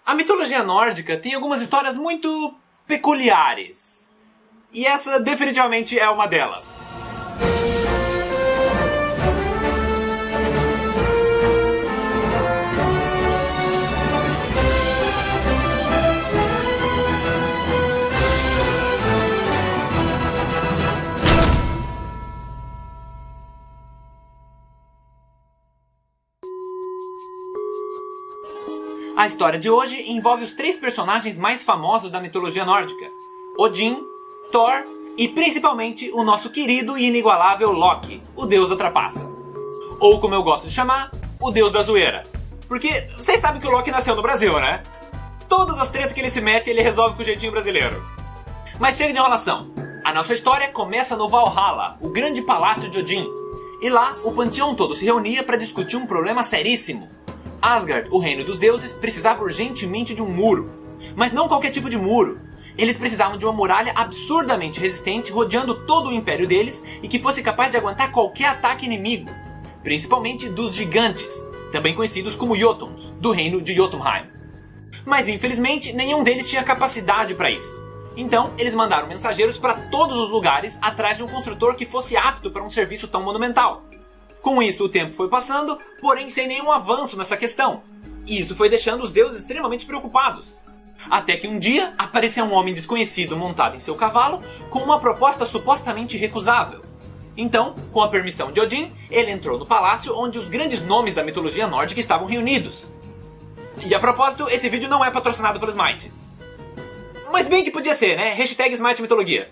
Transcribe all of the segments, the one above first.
A mitologia nórdica tem algumas histórias muito peculiares. E essa definitivamente é uma delas. A história de hoje envolve os 3 personagens mais famosos da mitologia nórdica: Odin, Thor e principalmente o nosso querido e inigualável Loki, o deus da trapaça. Ou como eu gosto de chamar, o deus da zoeira. Porque vocês sabem que o Loki nasceu no Brasil, né? Todas as tretas que ele se mete, ele resolve com o jeitinho brasileiro. Mas chega de enrolação. A nossa história começa no Valhalla, o grande palácio de Odin. E lá, o panteão todo se reunia para discutir um problema seríssimo. Asgard, o reino dos deuses, precisava urgentemente de um muro. Mas não qualquer tipo de muro. Eles precisavam de uma muralha absurdamente resistente rodeando todo o império deles e que fosse capaz de aguentar qualquer ataque inimigo. Principalmente dos gigantes, também conhecidos como Jotuns, do reino de Jotunheim. Mas infelizmente nenhum deles tinha capacidade para isso. Então eles mandaram mensageiros para todos os lugares atrás de um construtor que fosse apto para um serviço tão monumental. Com isso, o tempo foi passando, porém sem nenhum avanço nessa questão. E isso foi deixando os deuses extremamente preocupados. Até que um dia, apareceu um homem desconhecido montado em seu cavalo, com uma proposta supostamente recusável. Então, com a permissão de Odin, ele entrou no palácio onde os grandes nomes da mitologia nórdica estavam reunidos. E a propósito, esse vídeo não é patrocinado pelo Smite. Mas bem que podia ser, né? Hashtag Smite Mitologia.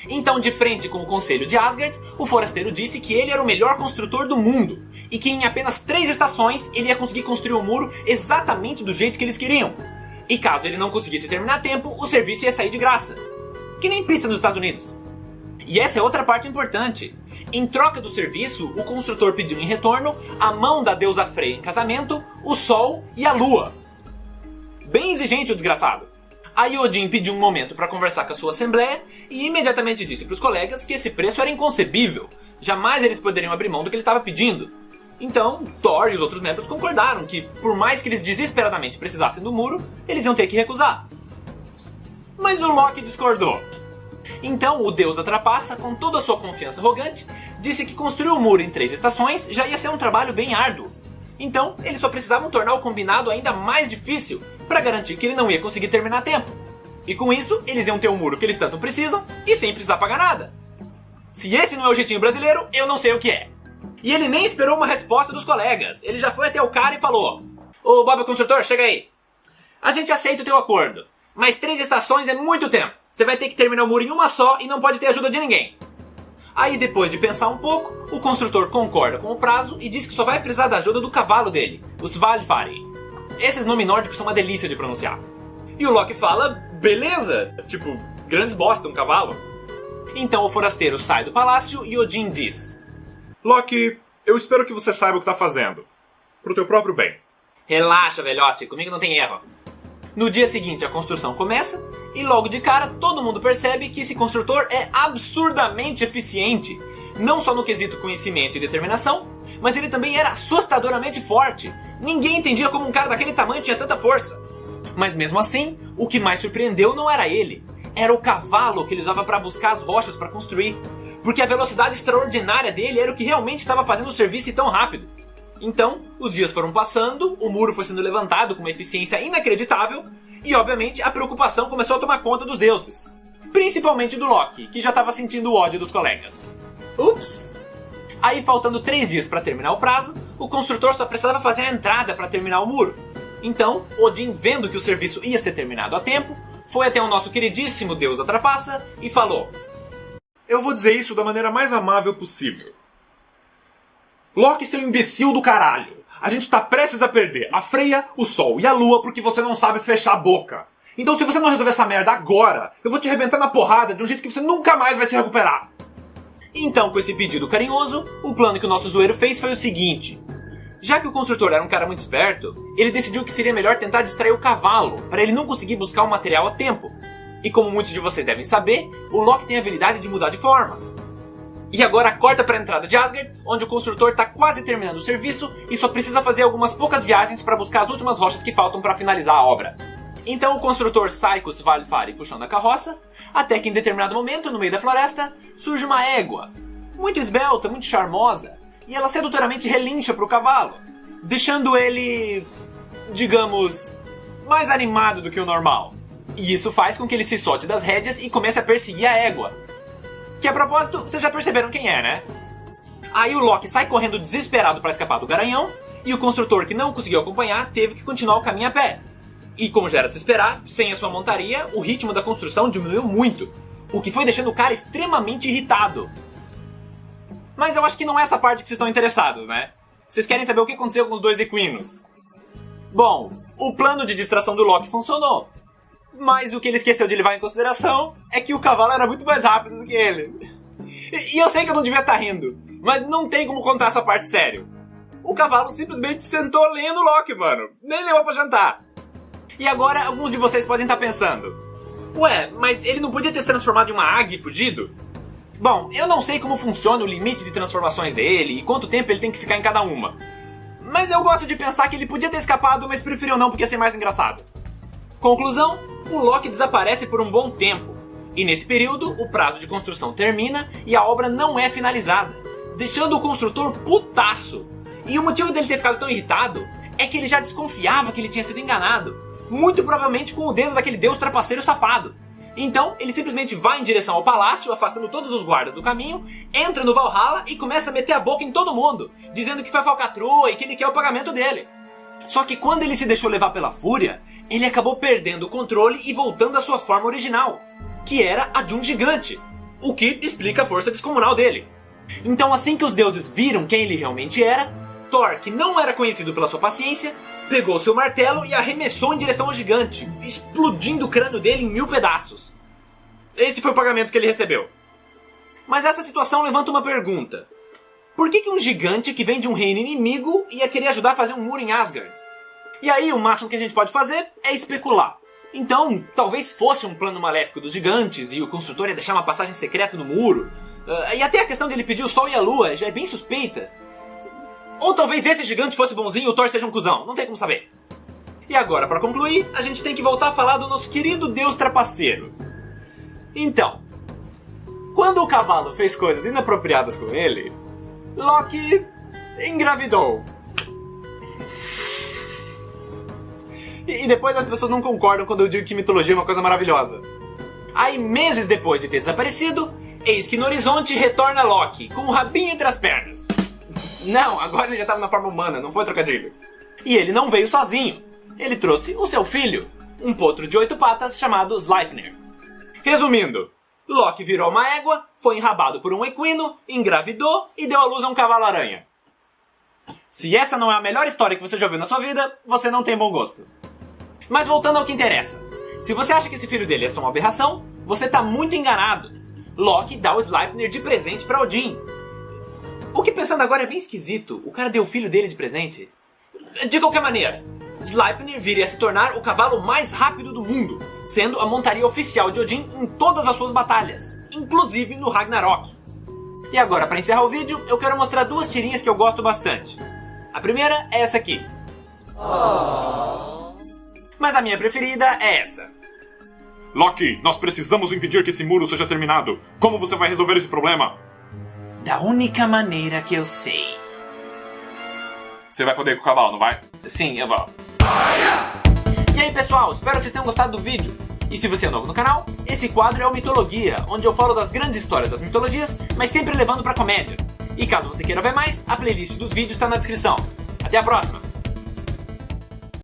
Então, de frente com o conselho de Asgard, o forasteiro disse que ele era o melhor construtor do mundo e que em apenas 3 estações ele ia conseguir construir o muro exatamente do jeito que eles queriam. E caso ele não conseguisse terminar a tempo, o serviço ia sair de graça. Que nem pizza nos Estados Unidos. E essa é outra parte importante. Em troca do serviço, o construtor pediu em retorno a mão da deusa Freya em casamento, o Sol e a Lua. Bem exigente o desgraçado. Aí Odin pediu um momento para conversar com a sua assembleia e imediatamente disse para os colegas que esse preço era inconcebível. Jamais eles poderiam abrir mão do que ele estava pedindo. Então, Thor e os outros membros concordaram que, por mais que eles desesperadamente precisassem do muro, eles iam ter que recusar. Mas o Loki discordou. Então, o deus da trapaça, com toda a sua confiança arrogante, disse que construir o muro em 3 estações já ia ser um trabalho bem árduo. Então, eles só precisavam tornar o combinado ainda mais difícil, para garantir que ele não ia conseguir terminar a tempo. E com isso, eles iam ter um muro que eles tanto precisam e sem precisar pagar nada. Se esse não é o jeitinho brasileiro, eu não sei o que é. E ele nem esperou uma resposta dos colegas. Ele já foi até o cara e falou: "Ô Bob, construtor, chega aí. A gente aceita o teu acordo, mas 3 estações é muito tempo. Você vai ter que terminar o muro em uma só e não pode ter ajuda de ninguém." Aí, depois de pensar um pouco, o construtor concorda com o prazo e diz que só vai precisar da ajuda do cavalo dele, o Svalfari. Esses nomes nórdicos são uma delícia de pronunciar. E o Loki fala: "Beleza, tipo, grandes bosta, um cavalo." Então o forasteiro sai do palácio e Odin diz: "Loki, eu espero que você saiba o que tá fazendo. Pro teu próprio bem." "Relaxa, velhote, comigo não tem erro." No dia seguinte a construção começa e logo de cara todo mundo percebe que esse construtor é absurdamente eficiente. Não só no quesito conhecimento e determinação, mas ele também era assustadoramente forte. Ninguém entendia como um cara daquele tamanho tinha tanta força. Mas mesmo assim, o que mais surpreendeu não era ele. Era o cavalo que ele usava para buscar as rochas para construir. Porque a velocidade extraordinária dele era o que realmente estava fazendo o serviço ir tão rápido. Então, os dias foram passando, o muro foi sendo levantado com uma eficiência inacreditável, e obviamente a preocupação começou a tomar conta dos deuses. Principalmente do Loki, que já estava sentindo o ódio dos colegas. Ups! Aí, faltando 3 dias para terminar o prazo, o construtor só precisava fazer a entrada para terminar o muro. Então, Odin, vendo que o serviço ia ser terminado a tempo, foi até o nosso queridíssimo deus da trapaça e falou: "Eu vou dizer isso da maneira mais amável possível. Loki, seu imbecil do caralho. A gente tá prestes a perder a Freya, o Sol e a Lua porque você não sabe fechar a boca. Então se você não resolver essa merda agora, eu vou te arrebentar na porrada de um jeito que você nunca mais vai se recuperar." Então, com esse pedido carinhoso, o plano que o nosso zoeiro fez foi o seguinte. Já que o construtor era um cara muito esperto, ele decidiu que seria melhor tentar distrair o cavalo, para ele não conseguir buscar o material a tempo. E como muitos de vocês devem saber, o Loki tem a habilidade de mudar de forma. E agora corta para a entrada de Asgard, onde o construtor está quase terminando o serviço e só precisa fazer algumas poucas viagens para buscar as últimas rochas que faltam para finalizar a obra. Então o construtor sai com o Svalfari puxando a carroça, até que em determinado momento, no meio da floresta, surge uma égua, muito esbelta, muito charmosa, e ela sedutoramente relincha para o cavalo, deixando ele, digamos, mais animado do que o normal. E isso faz com que ele se solte das rédeas e comece a perseguir a égua. Que a propósito, vocês já perceberam quem é, né? Aí o Loki sai correndo desesperado para escapar do garanhão, e o construtor que não conseguiu acompanhar teve que continuar o caminho a pé. E como já era de se esperar, sem a sua montaria, o ritmo da construção diminuiu muito, o que foi deixando o cara extremamente irritado. Mas eu acho que não é essa parte que vocês estão interessados, né? Vocês querem saber o que aconteceu com os dois equinos. Bom, o plano de distração do Loki funcionou. Mas o que ele esqueceu de levar em consideração é que o cavalo era muito mais rápido do que ele. E eu sei que eu não devia estar rindo, mas não tem como contar essa parte sério. O cavalo simplesmente sentou lenha no Loki, mano. Nem levou pra jantar. E agora alguns de vocês podem estar pensando: ué, mas ele não podia ter se transformado em uma águia e fugido? Bom, eu não sei como funciona o limite de transformações dele e quanto tempo ele tem que ficar em cada uma. Mas eu gosto de pensar que ele podia ter escapado, mas preferiu não porque ia ser mais engraçado. Conclusão, o Loki desaparece por um bom tempo. E nesse período, o prazo de construção termina e a obra não é finalizada, deixando o construtor putaço. E o motivo dele ter ficado tão irritado é que ele já desconfiava que ele tinha sido enganado, muito provavelmente com o dedo daquele deus trapaceiro safado. Então, ele simplesmente vai em direção ao palácio, afastando todos os guardas do caminho, entra no Valhalla e começa a meter a boca em todo mundo, dizendo que foi falcatrua e que ele quer o pagamento dele. Só que quando ele se deixou levar pela fúria, ele acabou perdendo o controle e voltando à sua forma original, que era a de um gigante, o que explica a força descomunal dele. Então, assim que os deuses viram quem ele realmente era, Thor, que não era conhecido pela sua paciência, pegou seu martelo e arremessou em direção ao gigante, explodindo o crânio dele em 1000 pedaços. Esse foi o pagamento que ele recebeu. Mas essa situação levanta uma pergunta. Por que um gigante que vem de um reino inimigo ia querer ajudar a fazer um muro em Asgard? E aí o máximo que a gente pode fazer é especular. Então, talvez fosse um plano maléfico dos gigantes e o construtor ia deixar uma passagem secreta no muro. E até a questão dele pedir o sol e a lua já é bem suspeita. Ou talvez esse gigante fosse bonzinho e o Thor seja um cuzão, não tem como saber. E agora, para concluir, a gente tem que voltar a falar do nosso querido deus trapaceiro. Então, quando o cavalo fez coisas inapropriadas com ele, Loki engravidou. E depois as pessoas não concordam quando eu digo que mitologia é uma coisa maravilhosa. Aí, meses depois de ter desaparecido, eis que no horizonte retorna Loki, com o rabinho entre as pernas. Não, agora ele já estava na forma humana, não foi trocadilho. E ele não veio sozinho. Ele trouxe o seu filho, um potro de 8 patas chamado Sleipnir. Resumindo, Loki virou uma égua, foi enrabado por um equino, engravidou e deu à luz a um cavalo-aranha. Se essa não é a melhor história que você já ouviu na sua vida, você não tem bom gosto. Mas voltando ao que interessa. Se você acha que esse filho dele é só uma aberração, você está muito enganado. Loki dá o Sleipnir de presente para Odin. O que pensando agora é bem esquisito, o cara deu o filho dele de presente. De qualquer maneira, Sleipnir viria a se tornar o cavalo mais rápido do mundo, sendo a montaria oficial de Odin em todas as suas batalhas, inclusive no Ragnarok. E agora, para encerrar o vídeo, eu quero mostrar 2 tirinhas que eu gosto bastante. A primeira é essa aqui. Mas a minha preferida é essa. Loki, nós precisamos impedir que esse muro seja terminado. Como você vai resolver esse problema? Da única maneira que eu sei. Você vai foder com o cavalo, não vai? Sim, eu vou. E aí pessoal, espero que vocês tenham gostado do vídeo. E se você é novo no canal, esse quadro é o Mitologia, onde eu falo das grandes histórias das mitologias, mas sempre levando pra comédia. E caso você queira ver mais, a playlist dos vídeos está na descrição. Até a próxima!